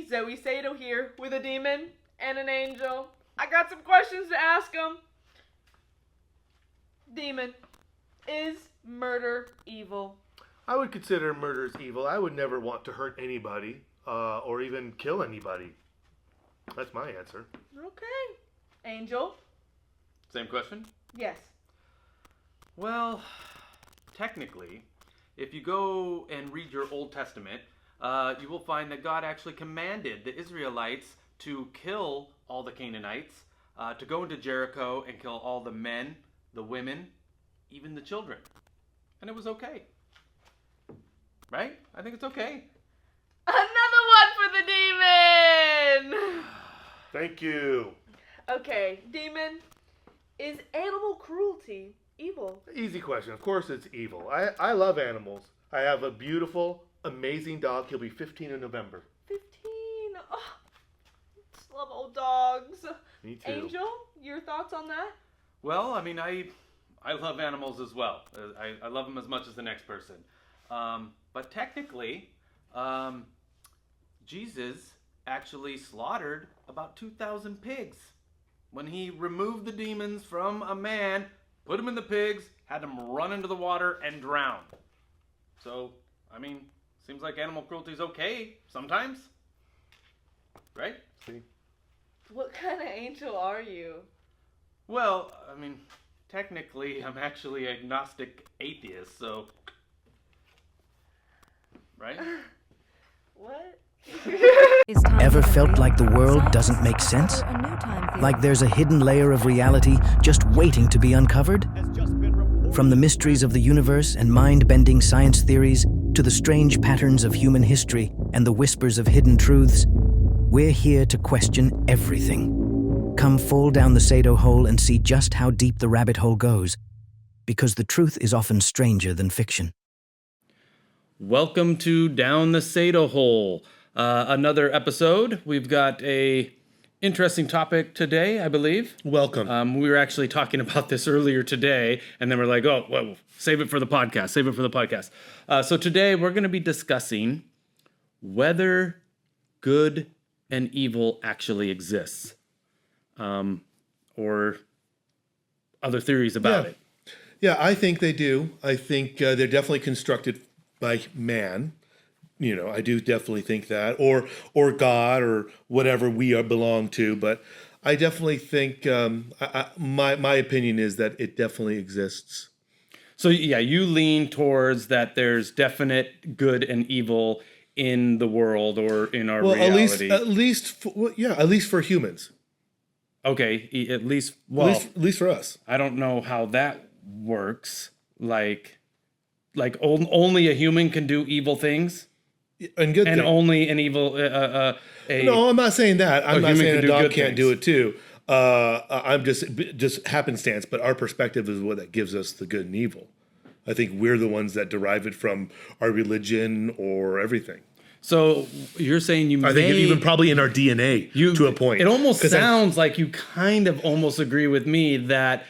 Zoe Sado here with a demon and an angel. I got some questions to ask them. Demon, is murder evil? I would consider murder as evil. I would never want to hurt anybody or even kill anybody. That's my answer. Okay. Angel? Same question? Yes. Well, technically, if you go and read your Old Testament, you will find that God actually commanded the Israelites to kill all the Canaanites, to go into Jericho and kill all the men, the women, even the children. And it was okay. Right? I think it's okay. Another one for the demon! Thank you. Okay, demon, is animal cruelty evil? Easy question. Of course it's evil. I love animals. I have a beautiful, amazing dog. He'll be 15 in November. 15. Oh, just love old dogs. Me too. Angel, your thoughts on that? Well, I mean, I love animals as well. I love them as much as the next person. But technically, Jesus actually slaughtered about 2,000 pigs. When he removed the demons from a man, put them in the pigs, had them run into the water and drown. So, I mean, seems like animal cruelty is okay sometimes. Right? See? What kind of angel are you? Well, I mean, technically, I'm actually agnostic atheist, so... Right? What? Ever felt like the world doesn't make sense? Like there's a hidden layer of reality just waiting to be uncovered? From the mysteries of the universe and mind-bending science theories to the strange patterns of human history and the whispers of hidden truths, we're here to question everything. Come fall down the Sado hole and see just how deep the rabbit hole goes, because the truth is often stranger than fiction. Welcome to Down the Sado Hole. Another episode. We've got a interesting topic today, I believe. Welcome. We were actually talking about this earlier today, and then we're like, oh, well, save it for the podcast. Save it for the podcast. So today we're going to be discussing whether good and evil actually exists, or other theories about it. Yeah, I think they do. I think they're definitely constructed by man. You know, I do definitely think that, or God, or whatever we belong to. But I definitely think my opinion is that it definitely exists. So yeah, you lean towards that. There's definite good and evil in the world or in our reality. At least for humans. Okay, at least for us. I don't know how that works. Like only a human can do evil things. And good and thing. Only an evil No, I'm not saying that. I'm not saying a dog can't do it too. I'm just happenstance, but our perspective is what that gives us the good and evil. I think we're the ones that derive it from our religion or everything. So you're saying I think even probably in our DNA to a point. It almost sounds like you kind of almost agree with me that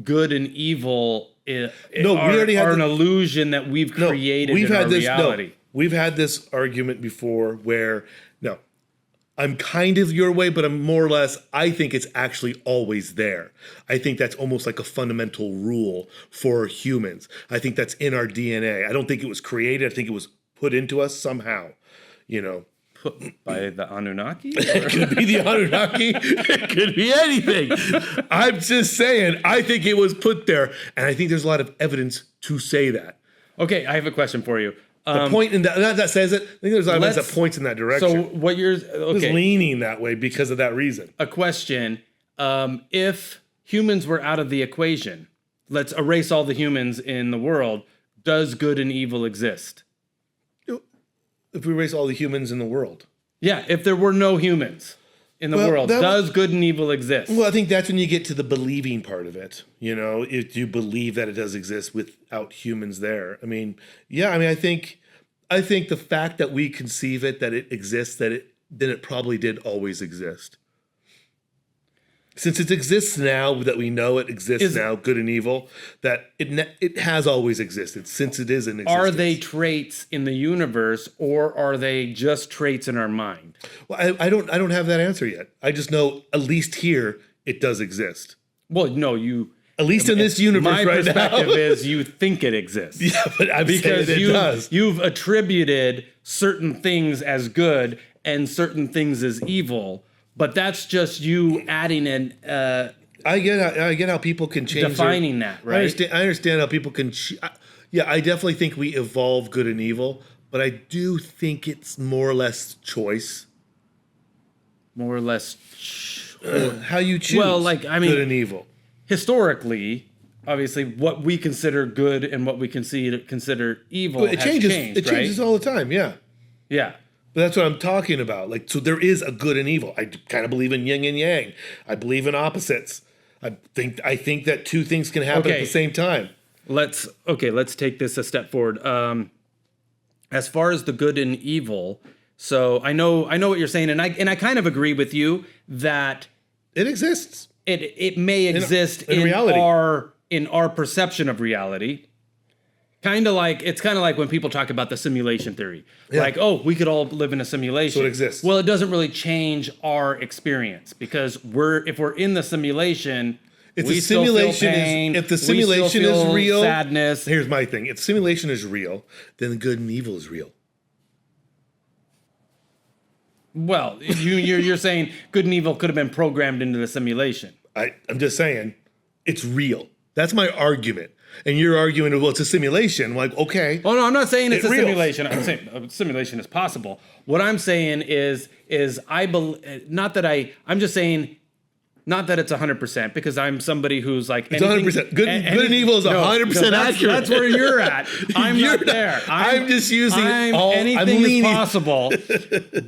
good and evil are an illusion that we've created in our reality. We've had this argument before where, no, I'm kind of your way, but I'm more or less, I think it's actually always there. I think that's almost like a fundamental rule for humans. I think that's in our DNA. I don't think it was created. I think it was put into us somehow, you know. Put by the Anunnaki? It could be the Anunnaki. It could be anything. I'm just saying, I think it was put there. And I think there's a lot of evidence to say that. Okay, I have a question for you. The point in that says it. I think there's evidence that points in that direction. So what you're okay? Leaning that way because of that reason. A question: if humans were out of the equation, let's erase all the humans in the world. Does good and evil exist? If we erase all the humans in the world, yeah. If there were no humans in the world, does good and evil exist? Well, I think that's when you get to the believing part of it. You know, if you believe that it does exist without humans there. I mean, yeah. I mean, I think the fact that we conceive it, that it exists, then it probably did always exist. since it exists now, that we know it exists now, good and evil, that it has always existed since it is in existence. Are they traits in the universe, or are they just traits in our mind? Well, I don't have that answer yet. I just know, at least here, it does exist. Well, no, you. At least in this universe My right now. perspective is you think it exists. Yeah, but I'm saying it does. You've attributed certain things as good and certain things as evil, but that's just you adding an I get how people can change defining that, right? I understand how people can. I definitely think we evolve good and evil, but I do think it's more or less choice. More or less. How you choose. Well, like, I mean, good and evil. Historically, obviously, what we consider good and what we consider evil But it has changes. changed, It changes right? all the time. Yeah. Yeah. But that's what I'm talking about. Like, so there is a good and evil. I kind of believe in yin and yang. I believe in opposites. I think that two things can happen at the same time. Let's take this a step forward. As far as the good and evil, so I know what you're saying, and I kind of agree with you that It exists. it may exist in reality. in our perception of reality. It's kind of like when people talk about the simulation theory. Yeah. Like, oh, we could all live in a simulation. So it exists. Well, it doesn't really change our experience because if we're in the simulation, If we the still simulation feel pain, if the we still simulation is feel real, sadness. Here's my thing: if simulation is real, then good and evil is real. Well, you're saying good and evil could have been programmed into the simulation. I'm just saying, it's real. That's my argument. And you're arguing, well, it's a simulation. I'm like, okay. Oh no, I'm not saying it's a real. simulation. I'm saying a simulation is possible. What I'm saying is I believe not that I'm just saying not that it's 100% because I'm somebody who's like It's 100%. Good and evil is 100% accurate. That's where you're at. I'm You're not there. I'm just using anything leaning. is possible,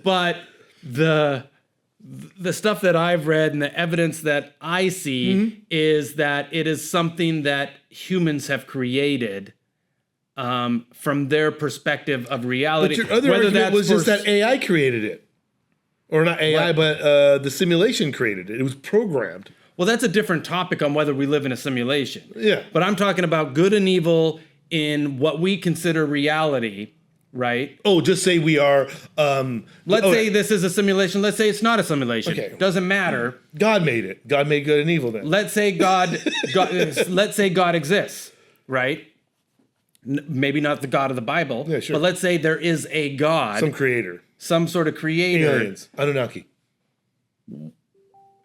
but the stuff that I've read and the evidence that I see is that it is something that humans have created from their perspective of reality. But your other argument was just that AI created it. Or not AI, but the simulation created it. It was programmed. Well, that's a different topic on whether we live in a simulation. Yeah. But I'm talking about good and evil in what we consider reality, right? Oh, just say we are... Let's say this is a simulation. Let's say it's not a simulation. Okay. Doesn't matter. God made it. God made good and evil then. Let's say God let's say God exists, right? Maybe not the God of the Bible, Yeah, sure. but let's say there is a God, Some creator. some sort of creator. Aliens. Anunnaki.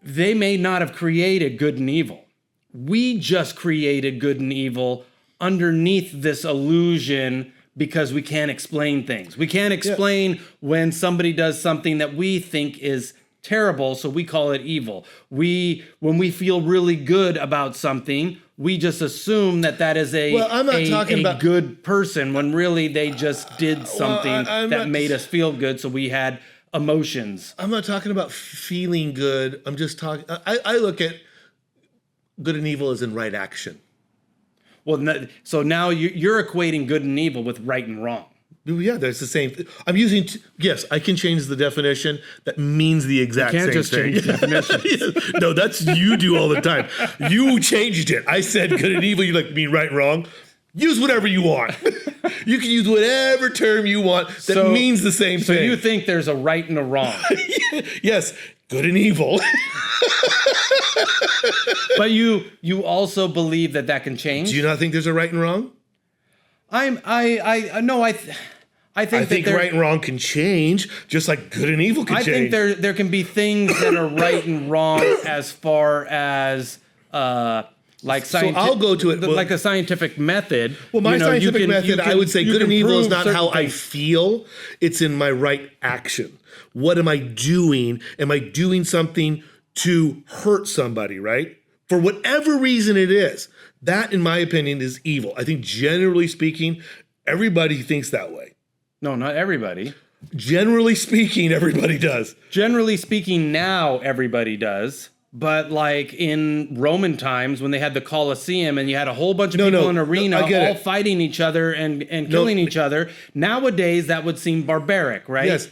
They may not have created good and evil. We just created good and evil underneath this illusion because we can't explain things. We can't explain when somebody does something that we think is terrible, so we call it evil. When we feel really good about something, we just assume that is a good person when really they just did something that made us feel good, so we had emotions. I'm not talking about feeling good. I'm just talking... I look at good and evil as in right action. Well, so now you're equating good and evil with right and wrong. Yeah, that's the same. I'm using... yes, I can change the definition. That means the exact same thing. You can't just change definitions. No, that's you do all the time. You changed it. I said good and evil. You like mean right and wrong. Use whatever you want. You can use whatever term you want that means the same thing. So you think there's a right and a wrong. Yes, good and evil. But you also believe that can change? Do you not think there's a right and wrong? I think right and wrong can change, just like good and evil can change. I think there can be things that are right and wrong as far as like scientific. So I'll go to it. Like the scientific method. Well, my scientific method, I would say good and evil is not how I things. feel. It's in my right action. What am I doing? Am I doing something to hurt somebody, right? For whatever reason it is. That, in my opinion, is evil. I think generally speaking, everybody thinks that way. No, not everybody. Generally speaking, everybody does. Generally speaking, now everybody does. But like in Roman times when they had the Colosseum and you had a whole bunch of people in an arena all fighting each other and killing each other, nowadays that would seem barbaric, right? Yes.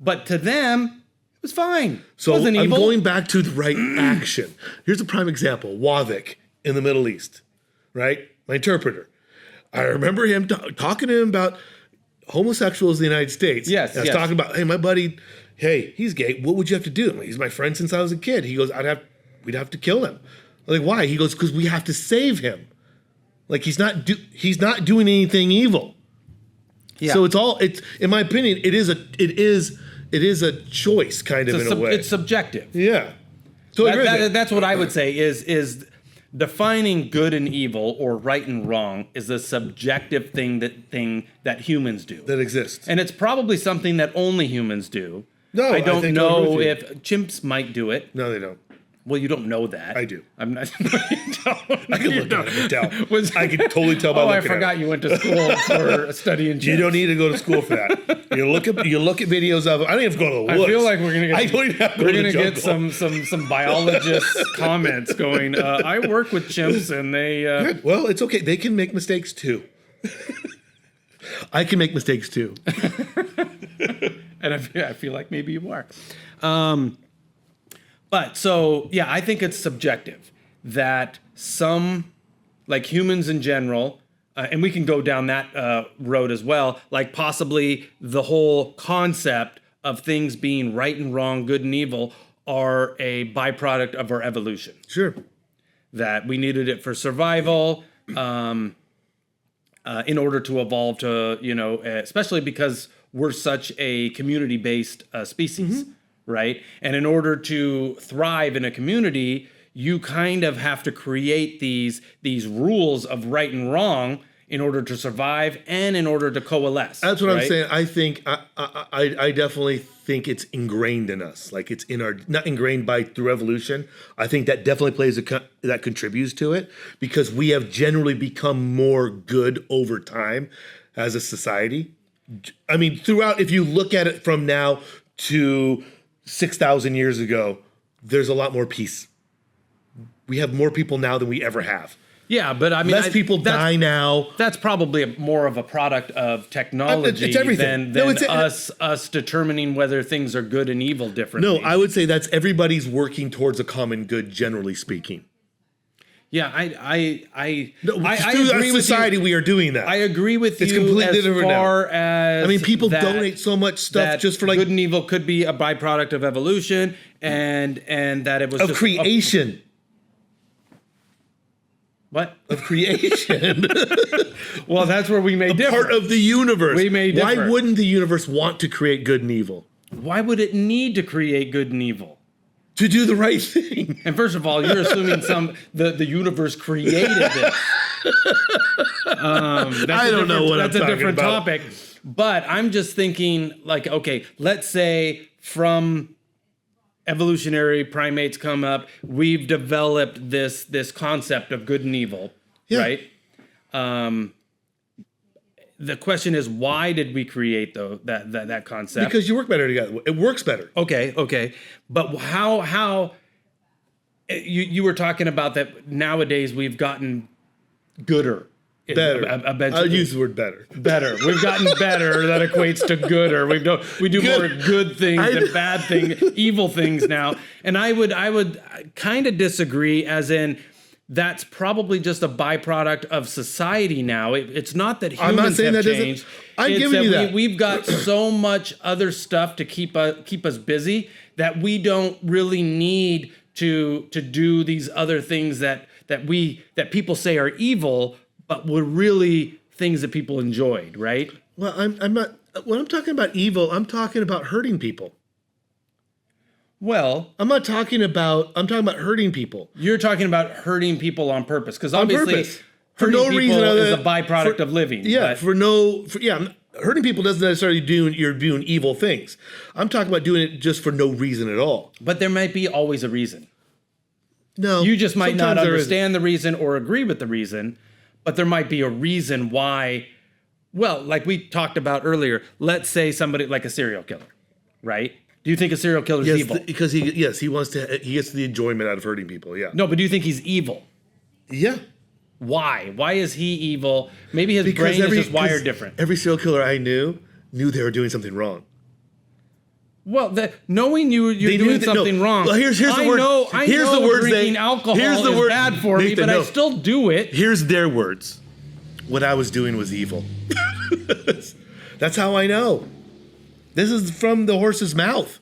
But to them, was fine. So it wasn't I'm evil. going back to the right action. Here's a prime example. Wavik in the Middle East, right? My interpreter. I remember him talking to him about homosexuals in the United States. Yes, And I was talking about, hey, my buddy, hey, he's gay. What would you have to do? He's my friend since I was a kid. He goes, we'd have to kill him. I'm like, why? He goes, because we have to save him. Like he's not doing anything evil. Yeah. So it's in my opinion, it is a choice kind of in a way. It's subjective. Yeah. So That's what I would say is defining good and evil or right and wrong is a subjective thing that humans do. that exists. And it's probably something that only humans do. No, I I don't think I know agree if chimps might do it. No, they don't. Well, you don't know that. I do. I'm not. You don't. I can look at it and tell. I can totally tell by Oh, I looking forgot at it. you went to school for studying chimps. You don't need to go to school for that. You look at videos of it. I don't even have to go to the woods. I feel like we're gonna get. I don't even have to We're go to gonna the get jungle. some biologist comments going. I work with chimps, and they. Good. Well, it's okay. They can make mistakes too. I can make mistakes too. And I feel like maybe you are. But so, yeah, I think it's subjective that some, like humans in general, and we can go down that road as well, like possibly the whole concept of things being right and wrong, good and evil, are a byproduct of our evolution. Sure. That we needed it for survival, in order to evolve to, especially because we're such a community-based species, right? And in order to thrive in a community, you kind of have to create these rules of right and wrong in order to survive and in order to coalesce. That's what I'm right? saying. I think I definitely think it's ingrained in us. Like it's in our not ingrained through evolution. I think that definitely plays that contributes to it because we have generally become more good over time as a society. I mean, throughout, if you look at it from now to 6,000 years ago, there's a lot more peace. We have more people now than we ever have. Yeah, but I mean, Less people die now. That's probably more of a product of technology It's everything. than us determining whether things are good and evil differently. No, I would say that's everybody's working towards a common good, generally speaking. Yeah, I No, I through agree our with society, you. we are doing that. I agree with It's you completely as different far now. as I mean, people that- donate so much stuff that just for like good and evil could be a byproduct of evolution, and that it was of just creation. What? Of creation. Well, that's where we may differ. Part of the universe. We may Why differ. wouldn't the universe want to create good and evil? Why would it need to create good and evil? To do the right thing. And first of all, you're assuming the universe created this. I don't know what I'm that's a talking different about. topic. But I'm just thinking, like, okay, let's say from evolutionary primates come up, we've developed this concept of good and evil, Yeah. right? The question is, why did we create that concept? Because you work better together. It works better. Okay. But how you were talking about that nowadays we've gotten gooder. Better. Eventually. I'll use the word better. Better. We've gotten better. That equates to gooder. We do more good things than bad things, evil things now. And I would kind of disagree, as in that's probably just a byproduct of society now. It's not that humans I'm not saying have that doesn't- changed. I'm It's giving you that. We've got so much other stuff to keep us busy that we don't really need to do these other things that people say are evil, but were really things that people enjoyed, right? Well, I'm not. When I'm talking about evil, I'm talking about hurting people. Well, I'm talking about hurting people. you're talking about hurting people on purpose, because On obviously purpose. For hurting no people reason other is a than- byproduct for- of living. Yeah, but- hurting people doesn't necessarily you're doing evil things. I'm talking about doing it just for no reason at all. but there might be always a reason. No, You just might not sometimes there isn't. understand the reason or agree with the reason, but there might be a reason why. Well, like we talked about earlier, let's say somebody like a serial killer, right? Do you think a serial killer is Yes, evil? because he gets the enjoyment out of hurting people. Yeah, No, but do you think he's evil? yeah. Why? Why is he evil? Maybe his brain is just wired different. Every serial killer I knew they were doing something wrong. Well, knowing you're They knew doing that- something no. wrong. Well, here's the I word. know, Here's the words drinking they- alcohol here's the is word- bad for me, Nathan, but I no. still do it. Here's their words. What I was doing was evil. That's how I know. This is from the horse's mouth.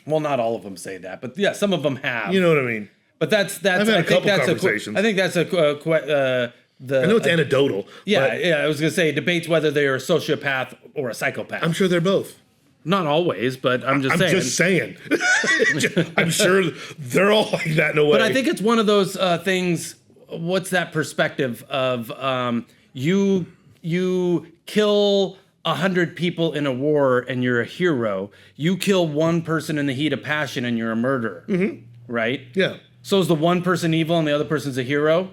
Well, not all of them say that, but yeah, some of them have. You know what I mean? But that's. I've had I a think couple that's conversations. I think that's the. I know it's anecdotal. Yeah, but yeah. I was gonna say debates whether they're a sociopath or a psychopath. I'm sure they're both. Not always, but I'm just saying. I'm sure they're all like that in a way. But I think it's one of those things. What's that perspective of you kill 100 people in a war and you're a hero. You kill one person in the heat of passion and you're a murderer. Mm-hmm. Right? Yeah. So is the one person evil and the other person's a hero?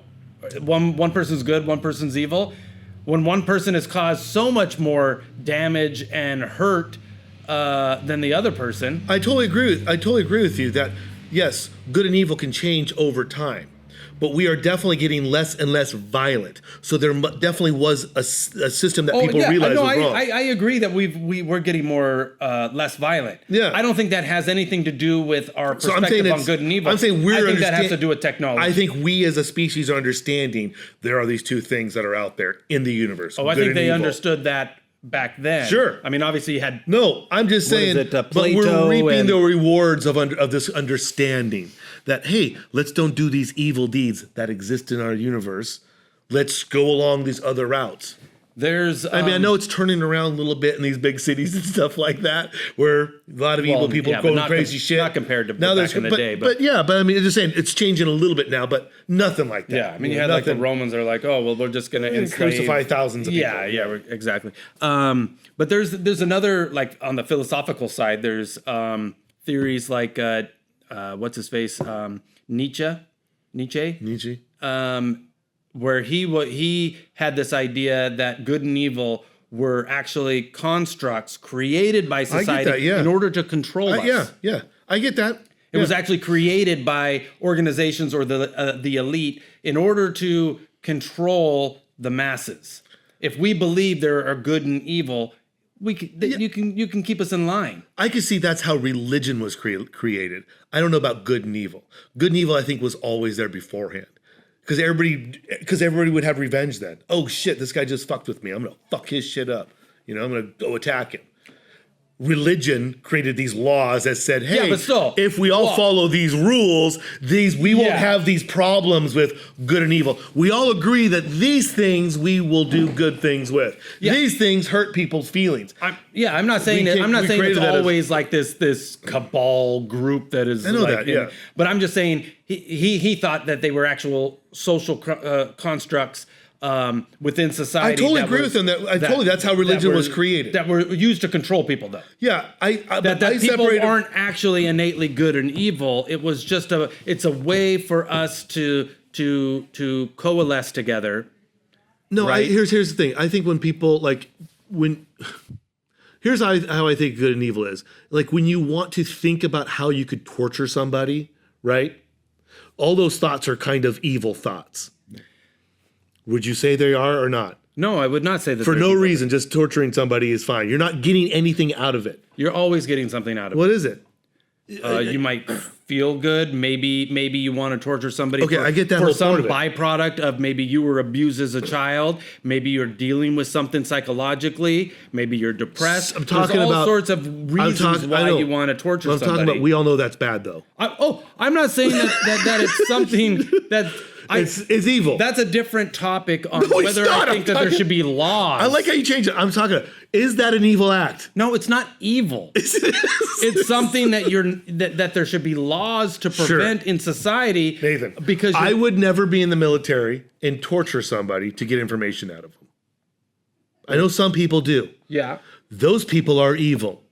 One person's good, one person's evil. When one person has caused so much more damage and hurt than the other person. I totally agree with you that yes, good and evil can change over time, but we are definitely getting less and less violent. So there definitely was a system that people realized was wrong. I agree that we're getting more less violent. Yeah. I don't think that has anything to do with our So I'm saying perspective on it's- good and evil. I'm saying I think that has to do with technology. I think we as a species are understanding there are these two things that are out there in the universe. I good think and they evil. understood that back then. Sure. I mean, obviously you had. No, I'm just What is saying, it, but Plato we're reaping and- the rewards of this understanding that, hey, let's don't do these evil deeds that exist in our universe. Let's go along these other routes. There's. I mean, I know it's turning around a little bit in these big cities and stuff like that, where a lot of evil people yeah, but going not crazy shit. not compared to now back in the day, but I mean, I'm just saying it's changing a little bit now, but nothing like that. yeah, I mean, you had like the Nothing- Romans are like, oh well, we're just gonna enslave. crucify thousands of people. Exactly. But there's another, like on the philosophical side, there's theories like what's his face, Nietzsche, Nietzsche. where he had this idea that good and evil were actually constructs created by society that, yeah. in order to control us. Yeah, I get that. It was actually created by organizations or the elite in order to control the masses. If we believe there are good and evil, you can keep us in line. I could see that's how religion was created. I don't know about good and evil. Good and evil, I think, was always there beforehand. Because everybody would have revenge then. Oh shit, this guy just fucked with me. I'm gonna fuck his shit up. I'm gonna go attack him. Religion created these laws that said, hey, but still, if we all follow these rules, we won't have these problems with good and evil. We all agree that these things we will do good things with. Yeah. These things hurt people's feelings. I'm not saying We that. came- I'm not we saying it's created that as- always like this cabal group that is. I know like that, yeah. But I'm just saying he thought that they were actual social constructs within society. I totally that agree were- with them. That's how religion that was created. That were used to control people, though. Yeah, That I people separated. aren't actually innately good and evil. It was just it's a way for us to coalesce together. No, right? here's the thing. I think when people here's how I think good and evil is. Like when you want to think about how you could torture somebody, right? All those thoughts are kind of evil thoughts. Would you say they are or not? No, I would not say that. For they're no evil. reason, just torturing somebody is fine. You're not getting anything out of it. You're always getting something out of What is it? it. You might feel good. Maybe you want to torture somebody. Okay, I get that for whole some part of it. byproduct of maybe you were abused as a child. Maybe you're dealing with something psychologically. Maybe you're depressed. I'm talking There's all about sorts of reasons I why know. you want to torture What I'm somebody. talking about, we all know that's bad though. I'm not saying that it's something that. It's evil. That's a different topic on No, it's whether not. I think I'm that there talking- should be laws. I like how you change it. I'm talking. Is that an evil act? No, it's not evil. It's something that there should be laws to prevent in society. Nathan, because I would never be in the military and torture somebody to get information out of them. I know some people do. yeah, Those people are evil.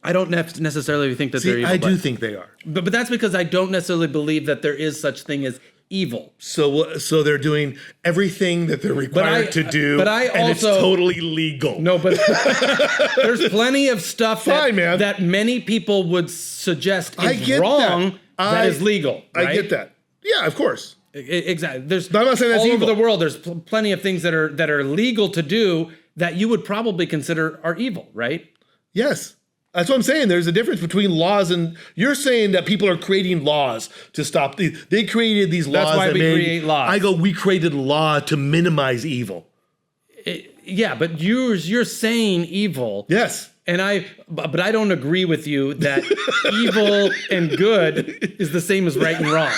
I don't necessarily think that they're See, evil. I do think they are. but that's because I don't necessarily believe that there is such thing as evil. So they're doing everything that they're required to do, but I and it's also- totally legal. No, but there's plenty of stuff Fine, man. that many people would suggest I is get wrong that is legal. I right? get that. Yeah, of course. Exactly. There's But I'm not saying that's all evil. over the world. There's plenty of things that are legal to do that you would probably consider are evil, right? Yes. That's what I'm saying. There's a difference between laws and you're saying that people are creating laws to stop they created these laws. That's why that we made, create laws. I go, we created law to minimize evil. Yeah, but you're saying evil. Yes. And but I don't agree with you that evil and good is the same as right and wrong.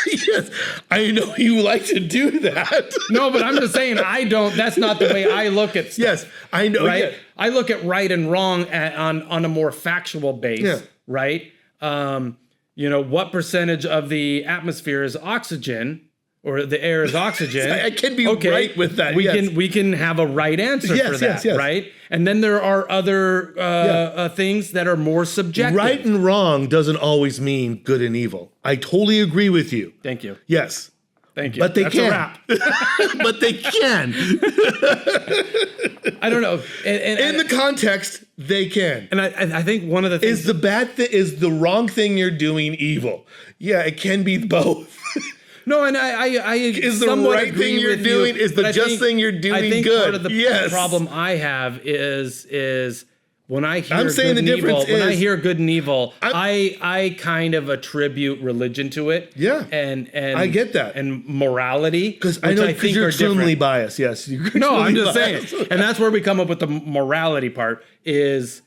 Yes, I know you like to do that. No, but I'm just saying I don't. That's not the way I look at stuff. Yes, I know. Right? Yeah. I look at right and wrong on a more factual base. Yeah. Right? What percentage of the atmosphere is oxygen? Or the air is oxygen. I can be right with that. We can have a right answer for that, yes. right? And then there are other things that are more subjective. Right and wrong doesn't always mean good and evil. I totally agree with you. Thank you. Yes. Thank you. But they That's can. a wrap. But they can. I don't know. In the context, they can. And I think one of the things Is the wrong thing you're doing evil? Yeah, it can be both. No, and I Is the somewhat right agree thing you're with doing, you, is the but I just think- thing you're doing I think good? part of the Yes. problem I have is when I hear I'm saying good the and evil, difference when I is- hear good and evil, I kind of attribute religion to it. Yeah. And I get that. And morality. Because I know because you're extremely biased. Yes. No, I'm just saying. And that's where we come up with the morality part is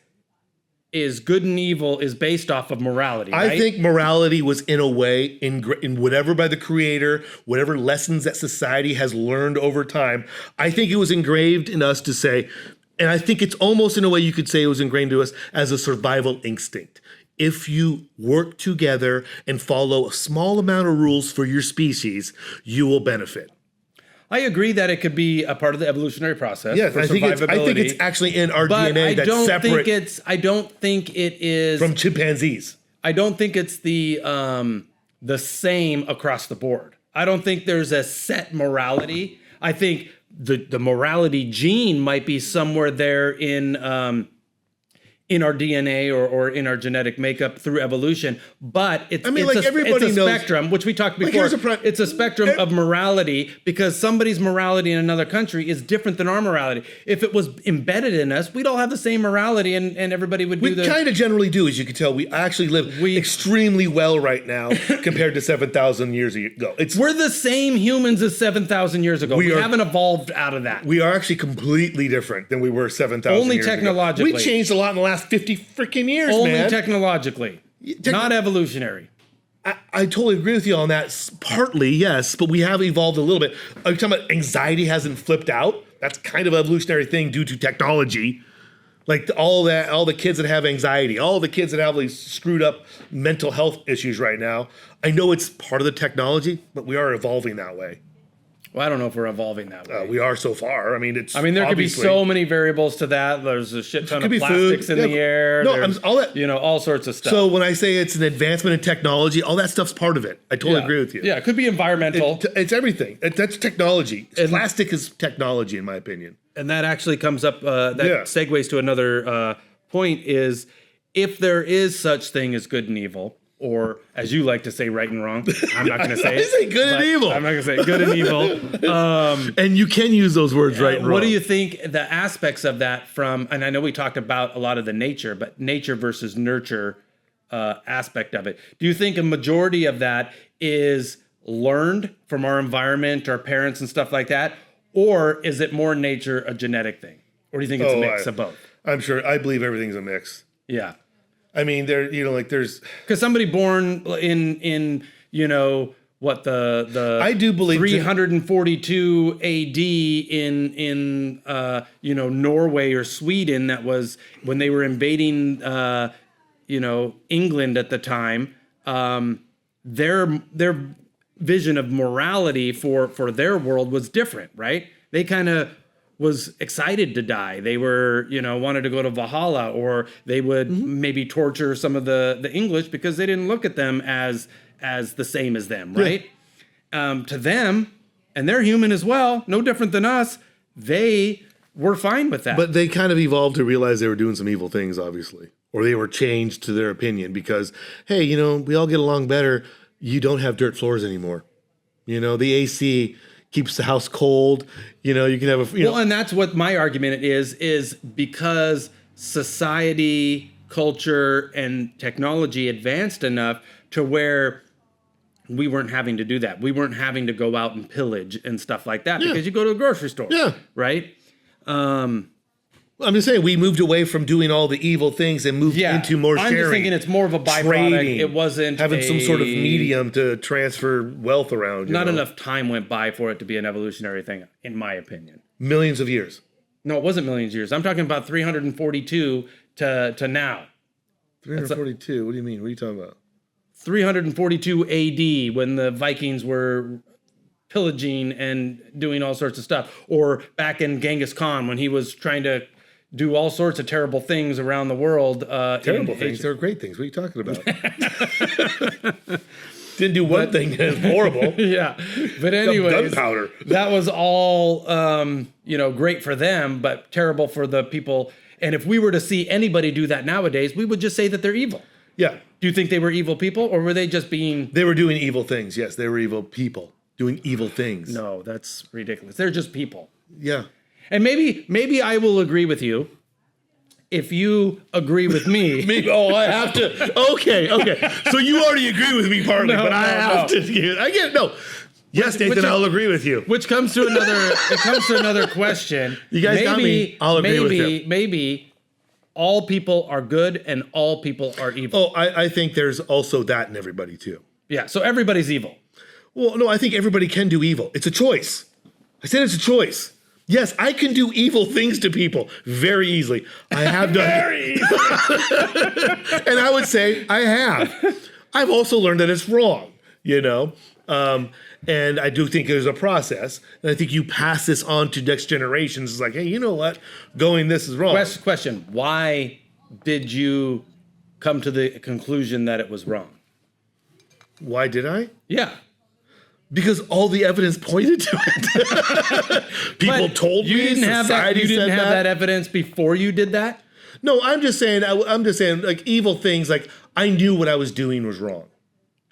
good and evil is based off of morality, right? I think morality was in a way in whatever by the creator, whatever lessons that society has learned over time. I think it was engraved in us to say, and I think it's almost in a way you could say it was ingrained to us as a survival instinct. If you work together and follow a small amount of rules for your species, you will benefit. I agree that it could be a part of the evolutionary process. Yes, for I think survivability. it's actually in our But DNA that's separate I don't think it is from chimpanzees. I don't think it's the same across the board. I don't think there's a set morality. I think the morality gene might be somewhere there in our DNA or in our genetic makeup through evolution, but it's everybody it's a knows spectrum, which we talked before. here's It's a spectrum of morality because somebody's morality in another country is different than our morality. If it was embedded in us, we'd all have the same morality and everybody would do We kind of generally do, as you can tell. We actually live extremely well right now compared to 7,000 years ago. We're the same humans as 7,000 years ago. We haven't evolved out of that. We are actually completely different than we were 7,000 years ago. Only technologically. We changed a lot in the last 50 freaking years, Only man. technologically, not evolutionary. I totally agree with you on that. Partly, yes, but we have evolved a little bit. Are you talking about anxiety hasn't flipped out? That's kind of an evolutionary thing due to technology. Like all the kids that have anxiety, all the kids that have these screwed up mental health issues right now. I know it's part of the technology, but we are evolving that way. Well, I don't know if we're evolving that way. We are so far. I mean, there could be so many variables to that. There's a shit ton of plastics in the air. No, there's, all sorts of stuff. So when I say it's an advancement in technology, all that stuff's part of it. I totally agree with you. Yeah, it could be environmental. It's everything. That's technology. Plastic is technology, in my opinion. And that actually comes up, segues to another point is if there is such thing as good and evil, or as you like to say, right and wrong. I'm not going to say it. I say good and evil. I'm not going to say good and evil. And you can use those words right and wrong. What do you think the aspects of that from, and I know we talked about a lot of the nature, but nature versus nurture aspect of it. Do you think a majority of that is learned from our environment, our parents and stuff like that? Or is it more nature, a genetic thing? Or do you think it's a mix of both? I'm sure. I believe everything's a mix. Yeah. I mean, there's because somebody born in what the I do believe 342 AD in Norway or Sweden, that was when they were invading England at the time. Their vision of morality for their world was different, right? They kind of was excited to die. They were, wanted to go to Valhalla, or they would maybe torture some of the English because they didn't look at them as the same as them, right? Yeah. To them, and they're human as well, no different than us, they were fine with that. But they kind of evolved to realize they were doing some evil things, obviously. Or they were changed to their opinion because, hey, we all get along better. You don't have dirt floors anymore. The AC keeps the house cold. You can have Well, and that's what my argument is because society culture and technology advanced enough to where we weren't having to do that. We weren't having to go out and pillage and stuff like that because you go to a grocery store. Yeah. Right? I'm just saying we moved away from doing all the evil things and moved into more sharing. I'm just thinking it's more of a byproduct. Trading, it wasn't having some sort of medium to transfer wealth around. Not enough time went by for it to be an evolutionary thing, in my opinion. Millions of years. No, it wasn't millions of years. I'm talking about 342 to now. 342? What do you mean? What are you talking about? 342 AD, when the Vikings were pillaging and doing all sorts of stuff. Or back in Genghis Khan, when he was trying to do all sorts of terrible things around the world. Terrible things? Asia. They're great things. What are you talking about? Didn't do one thing that's horrible. Yeah. But anyways, gunpowder. That was all, great for them, but terrible for the people. And if we were to see anybody do that nowadays, we would just say that they're evil. Yeah. Do you think they were evil people, or were they just being... They were doing evil things. Yes, they were evil people doing evil things. No, that's ridiculous. They're just people. Yeah. And maybe I will agree with you if you agree with me. I have to. Okay. So you already agree with me partly, but I have to. I get no. Yes, Nathan, I'll agree with you. Which comes to another question. You guys got me. I'll agree with you. Maybe all people are good and all people are evil. Oh, I think there's also that in everybody too. Yeah, so everybody's evil. Well, no, I think everybody can do evil. It's a choice. I said it's a choice. Yes, I can do evil things to people very easily. I have done very easily. And I would say I have. I've also learned that it's wrong, and I do think there's a process. And I think you pass this on to next generations. It's like, hey, you know what? This is wrong. Question, why did you come to the conclusion that it was wrong? Why did I? Yeah. Because all the evidence pointed to it. People told me. You didn't have that evidence before you did that? No, I'm just saying, like evil things, like I knew what I was doing was wrong.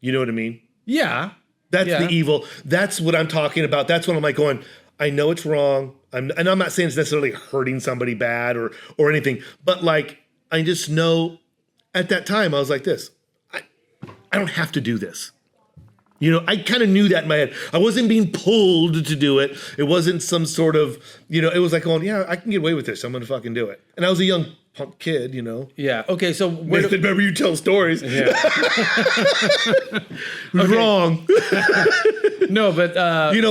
You know what I mean? Yeah. That's the evil. That's what I'm talking about. That's when I'm like going, I know it's wrong. And I'm not saying it's necessarily hurting somebody bad or anything, but like, I just know at that time I was like this. I don't have to do this. I kind of knew that in my head. I wasn't being pulled to do it. It wasn't some sort of, it was like going, yeah, I can get away with this. I'm going to fucking do it. And I was a young punk kid, Yeah. Okay. So remember you tell stories. Yeah. Wrong. No, but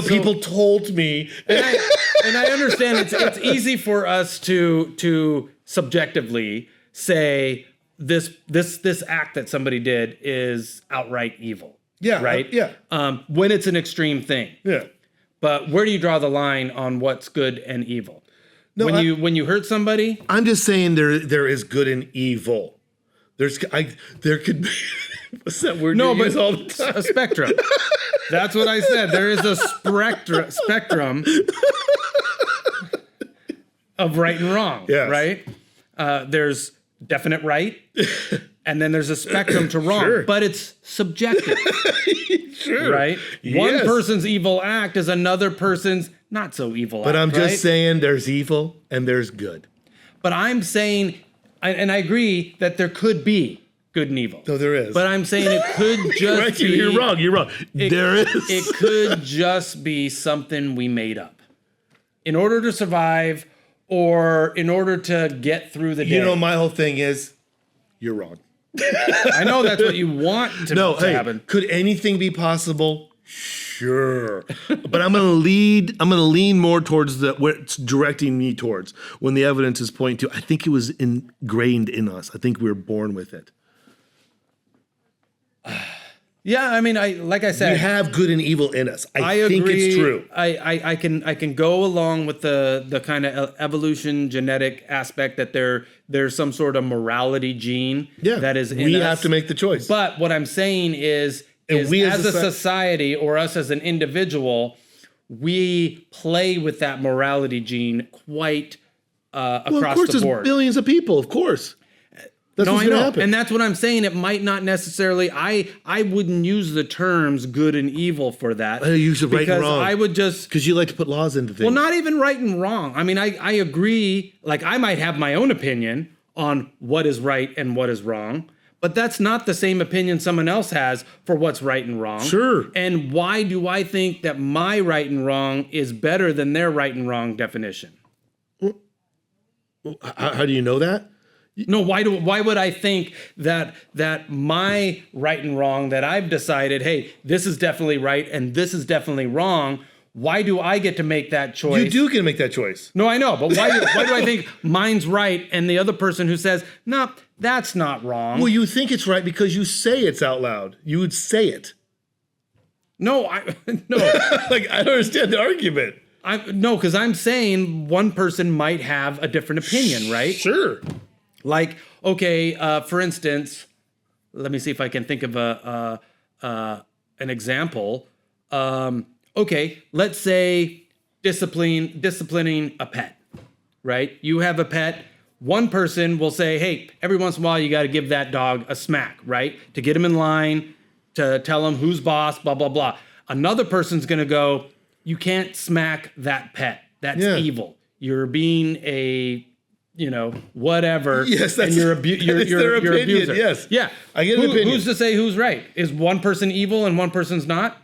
people told me. And I understand it's easy for us to subjectively say this act that somebody did is outright evil. Yeah. Right? When it's an extreme thing. Yeah. But where do you draw the line on what's good and evil? No, when you hurt somebody? I'm just saying there is good and evil. There could be what's that word you use all the time? A spectrum. That's what I said. There is a spectrum of right and wrong. Yes. Right? There's definite right. And then there's a spectrum to wrong, Sure. but it's subjective. Sure. Right? Yes. One person's evil act is another person's not so evil act. But I'm just right? saying there's evil and there's good. But I'm saying, and I agree that there could be good and evil. No, there is. But I'm saying it could just right, be... You're wrong. There is. It could just be something we made up. In order to survive or in order to get through the day. My whole thing is, you're wrong. I know that's what you want to happen. Could anything be possible? Sure. But I'm gonna lean more towards where it's directing me towards when the evidence is pointing to. I think it was ingrained in us. I think we were born with it. Yeah, I mean, like I said, we have good and evil in us. I think agree. It's true. I can go along with the kind of evolution genetic aspect that there's some sort of morality gene that is in us. We have to make the choice. But what I'm saying is we as a society or us as an individual, we play with that morality gene quite across the board. Of course, there's billions of people. Of course. That's what's gonna happen. And that's what I'm saying. It might not necessarily. I wouldn't use the terms good and evil for that. I use it right and wrong. I would just because you like to put laws into things. Well, not even right and wrong. I mean, I agree. Like I might have my own opinion on what is right and what is wrong. But that's not the same opinion someone else has for what's right and wrong. Sure. And why do I think that my right and wrong is better than their right and wrong definition? How do you know that? No, why would I think that my right and wrong, that I've decided, hey, this is definitely right and this is definitely wrong? Why do I get to make that choice? You do get to make that choice. No, I know, but why do I think mine's right and the other person who says, no, that's not wrong? Well, you think it's right because you say it's out loud. You would say it. No, no. Like, I don't understand the argument. No, because I'm saying one person might have a different opinion, right? Sure. Like, okay, for instance, let me see if I can think of an example. Okay, let's say disciplining a pet, right? You have a pet. One person will say, hey, every once in a while you got to give that dog a smack, right? To get him in line, to tell him who's boss, blah, blah, blah. Another person's going to go, you can't smack that pet. That's evil. You're being a, whatever. Yes, that's, and you're their opinion, abuser. yes. Yeah. I get an opinion. Who's to say who's right? Is one person evil and one person's not?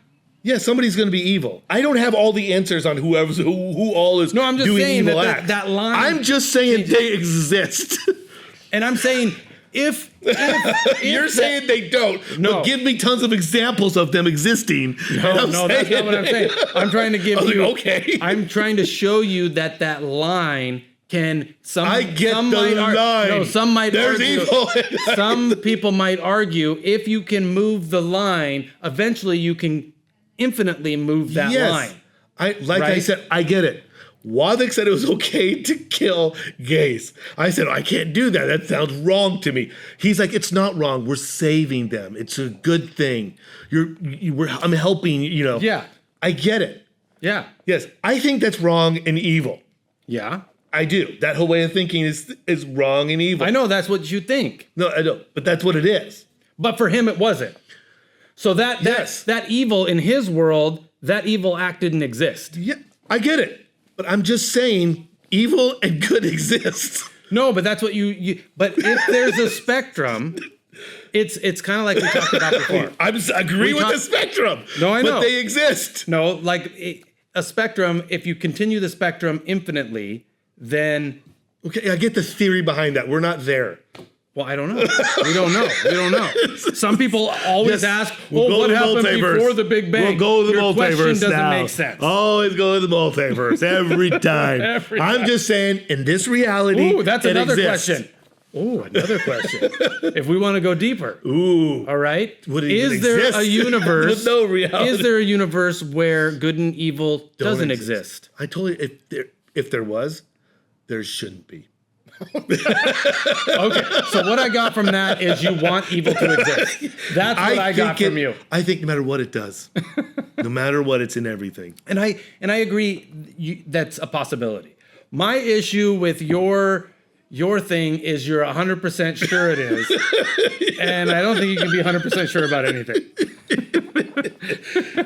Yeah, somebody's going to be evil. I don't have all the answers on who all is No, I'm just doing saying evil that acts. that line. I'm just saying they exist. And I'm saying if You're saying they don't. No. But give me tons of examples of them existing. No, that's not what I'm saying. I'm trying to give you. Okay. I'm trying to show you that line can. I get the line. No, some might There's argue. evil. Some people might argue if you can move the line, eventually you can infinitely move that line. I Right? said, I get it. Waddick said it was okay to kill gays. I said, I can't do that. That sounds wrong to me. He's like, it's not wrong. We're saving them. It's a good thing. I'm helping, Yeah. I get it. Yeah. Yes, I think that's wrong and evil. Yeah. I do. That whole way of thinking is wrong and evil. I know that's what you think. No, I don't. But that's what it is. But for him, it wasn't. So that evil in his world, that evil act didn't exist. Yeah, I get it. But I'm just saying evil and good exist. No, but that's what you but if there's a spectrum, it's kind of like we talked about before. I agree with the spectrum. No, I know. But they exist. No, like a spectrum, if you continue the spectrum infinitely, then Okay, I get the theory behind that. We're not there. well, I don't know. We don't know. We don't know. Some people always ask, We'll go what to happened multiverse. before the Big Bang? We'll go to the Your question multiverse doesn't now. make sense. Always go to the multiverse every time. Every I'm time. just saying, in this reality, Ooh, that's it another exists. question. Ooh, another question. If we want to go deeper. Ooh. All right. Would it even Is there exist? a universe? With no reality. Is there a universe where good and evil doesn't exist? I told you, if there was, there shouldn't be. Okay. So what I got from that is you want evil to exist. That's what I got from you. I think no matter what it does, no matter what, it's in everything. And I agree that's a possibility. My issue with your thing is you're 100% sure it is. And I don't think you can be 100% sure about anything.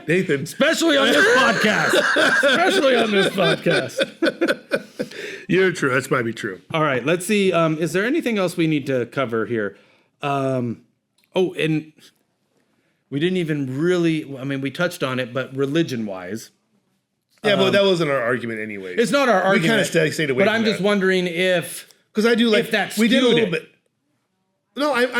Nathan. Especially on this podcast. Especially on this podcast. You're true. That might be true. All right, let's see. Is there anything else we need to cover here? And we didn't even really, I mean, we touched on it, but religion-wise. Yeah, but that wasn't our argument anyway. It's not our argument. We kind of stayed away but from I'm just that. wondering if... Because I do like, if that we did a skewed little it. bit. No, I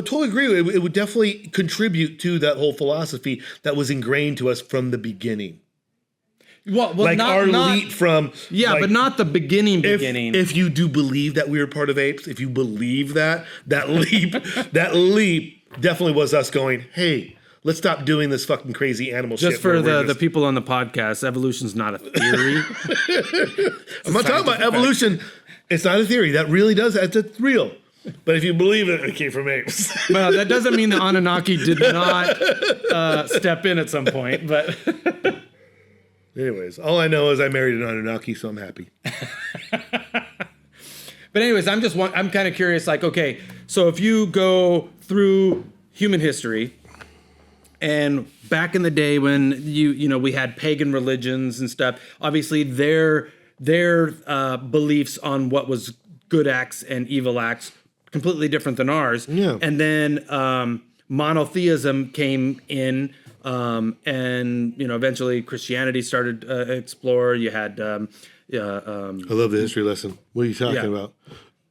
totally agree. It would definitely contribute to that whole philosophy that was ingrained to us from the beginning. Well, Like our leap from... Yeah, like, but not the beginning. If you do believe that we were part of apes, if you believe that leap, that leap definitely was us going, hey, let's stop doing this fucking crazy animal shit. Just for where we're the people on the podcast, evolution's not a theory. I'm not talking about evolution. It's not a theory. That really does. That's real. But if you believe it came from apes. Well, that doesn't mean the Anunnaki did not step in at some point, but... Anyways, all I know is I married an Anunnaki, so I'm happy. But anyways, I'm kind of curious, like, okay, so if you go through human history, and back in the day when we had pagan religions and stuff, obviously their beliefs on what was good acts and evil acts, completely different than ours. Yeah. And then monotheism came in, and eventually Christianity started to explore. You had I love the history lesson. What are you talking about?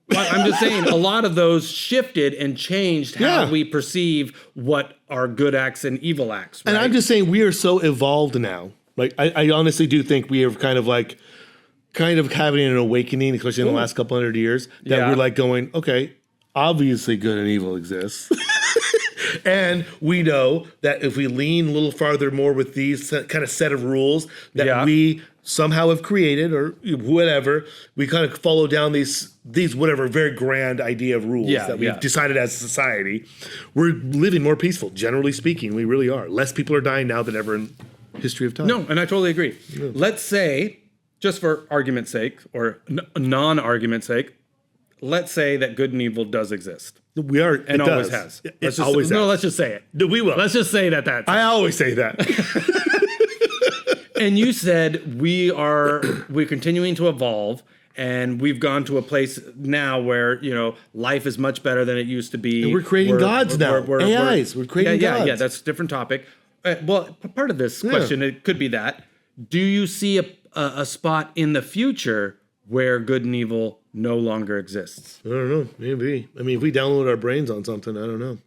Well, I'm just saying a lot of those shifted and changed how we perceive what are good acts and evil acts. Right? And I'm just saying we are so evolved now. Like I honestly do think we are kind of having an awakening, especially in the last couple 100 years, that we're like going, okay, obviously good and evil exists. And we know that if we lean a little farther more with these kind of set of rules that we somehow have created or whatever, we kind of follow down these whatever very grand idea of rules that we've decided as a society, we're living more peaceful. Generally speaking, we really are. Less people are dying now than ever in history of time. No, and I totally agree. Yeah. Let's say, just for argument's sake or non-argument's sake, let's say that good and evil does exist. We are, and it always does. has. It always has. No, let's just say it. No, we will. Let's just say that. I always say that. And you said we're continuing to evolve, and we've gone to a place now where life is much better than it used to be. And we're creating gods now. AIs. We're creating gods. Yeah. That's a different topic. Well, part of this question, it could be that. Do you see a spot in the future where good and evil no longer exists? I don't know. Maybe. I mean, if we download our brains on something, I don't know.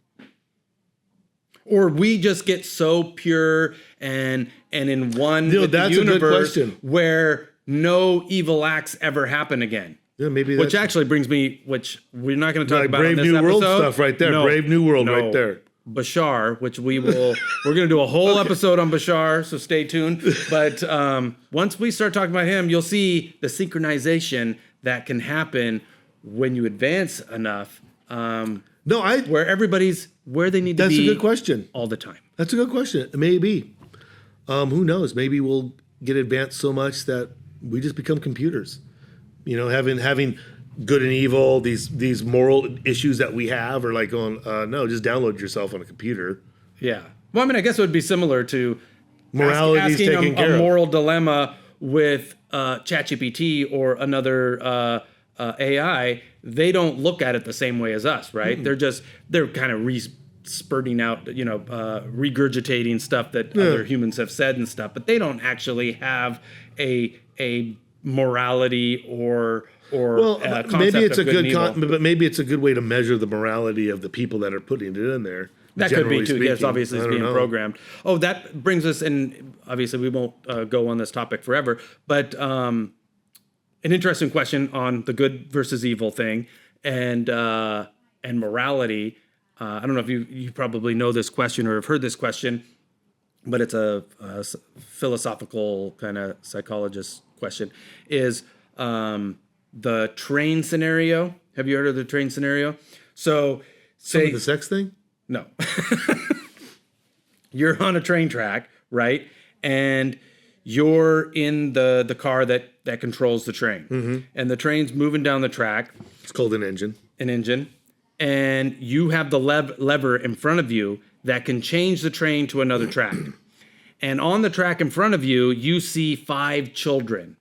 Or we just get so pure and in one with that's the universe a good question. Where no evil acts ever happen again. Yeah, maybe. Which actually brings me, which we're not going to talk about Brave in this New episode. World stuff right there. Brave New World right there. Bashar, which we're going to do a whole episode on Bashar, so stay tuned. But once we start talking about him, you'll see the synchronization that can happen when you advance enough. Where everybody's where they need to be. That's a good question. All the time. That's a good question. Maybe. Who knows? Maybe we'll get advanced so much that we just become computers. Having good and evil, these moral issues that we have are like going, no, just download yourself on a computer. Yeah. Well, I mean, I guess it would be similar to morality asking a moral dilemma with ChatGPT or another AI. They don't look at it the same way as us, right? Mm-hmm. They're kind of spurting out, regurgitating stuff that other humans have said and stuff, but they don't actually have a morality or maybe it's a good but maybe it's a good way to measure the morality of the people that are putting it in there. That could be too. Yes, obviously it's being programmed. Oh, that brings us in. Obviously, we won't go on this topic forever, but an interesting question on the good versus evil thing and morality. I don't know if you probably know this question or have heard this question, but it's a philosophical kind of psychologist question. Is the train scenario? Have you heard of the train scenario? So, say the sex thing. No. You're on a train track, right? And you're in the car that controls the train. Mm-hmm. And the train's moving down the track. It's called an engine. And you have the lever in front of you that can change the train to another track. And on the track in front of you, you see 5 children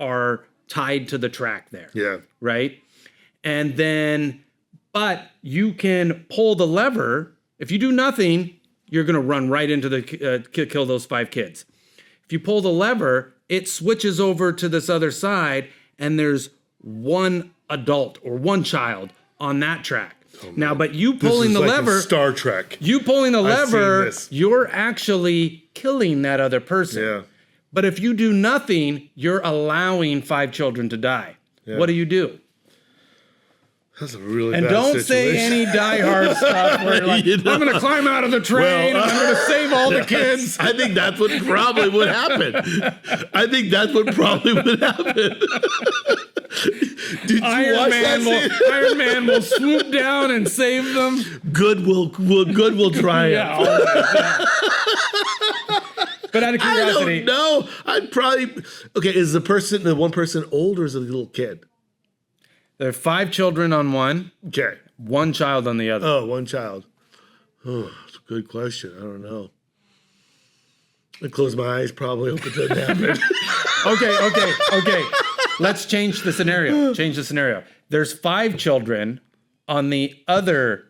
are tied to the track there. Yeah. Right? And then... But you can pull the lever. If you do nothing, you're going to run right into kill those 5 kids. If you pull the lever, it switches over to this other side, and there's one adult or one child on that track. Oh, now, but you pulling the lever, Star Trek. You pulling the lever, you're actually killing that other person. Yeah. But if you do nothing, you're allowing 5 children to die. Yeah. What do? That's a really and bad don't situation. say any diehard stuff where like, I'm going to climb out of the train and I'm going to save all the kids. I think that's what probably would happen. Did you watch that scene? Iron Man will swoop down and save them. Good will triumph. Yeah, but out of curiosity, I don't know. I'd probably is the one person old or is it a little kid? There are 5 children on one. Okay. 1 child on the other. Oh, 1 child. Oh, that's a good question. I don't know. I close my eyes, probably hope it doesn't happen. Okay. Let's change the scenario. There's 5 children on the other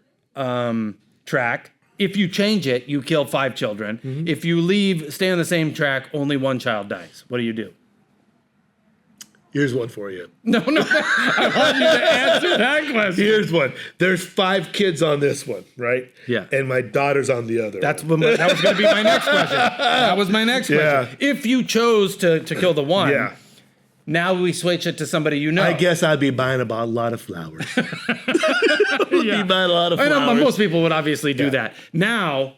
track. If you change it, you kill 5 children. If you stay on the same track, only 1 child dies. What do you do? Here's one for you. No, I want you to answer that question. Here's one. There's 5 kids on this one, right? Yeah. And my daughter's on the other. That was going to be my next question. That was my next question. If you chose to kill the one, Yeah. now we switch it to somebody you know. I guess I'd be buying a lot of flowers. Be buying a lot of I flowers. know, but most people would obviously do that. Now,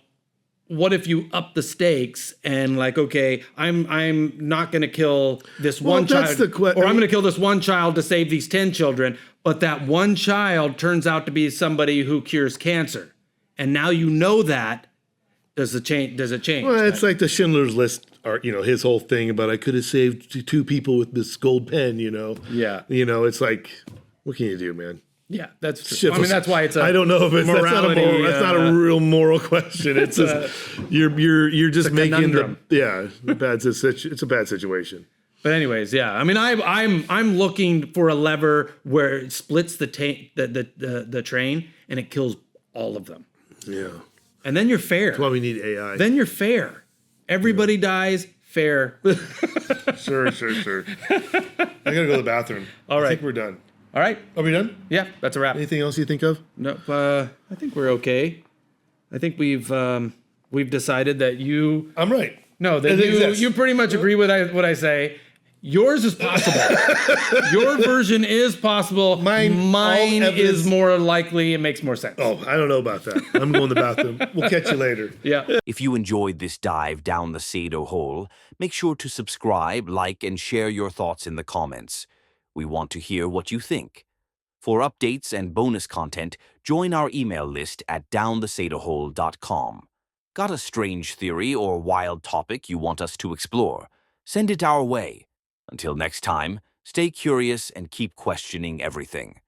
what if you up the stakes and like, okay, I'm not going to kill this one that's child, or I'm going to kill this one child to save these 10 children, but that one child turns out to be somebody who cures cancer, and now you know that. Does it change? Well, it's like the Schindler's List, or his whole thing about I could have saved 2 people with this gold pen. Yeah. It's like, what can you do, man? Yeah, that's true. I mean, that's why it's a I don't know if it's morality, that's not a real moral question. It's just you're just making conundrum. it's a bad situation. But anyways, yeah. I mean, I'm looking for a lever where it splits the train and it kills all of them. Yeah. And then you're fair. That's why we need AI. Then you're fair. Everybody dies, fair. Sure. I gotta go to the bathroom. All right. I think we're done. All right. Are we done? Yeah, that's a wrap. Anything else you think of? No, I think we're okay. I think we've decided that you. I'm right. No, that you pretty much agree with what I say. Yours is possible. Your version is possible. Mine is more likely. It makes more sense. Oh, I don't know about that. I'm going to the bathroom. We'll catch you later. Yeah. If you enjoyed this dive down the Sado hole, make sure to subscribe, like, and share your thoughts in the comments. We want to hear what you think. For updates and bonus content, join our email list at downthesadohole.com. Got a strange theory or wild topic you want us to explore? Send it our way. Until next time, stay curious and keep questioning everything.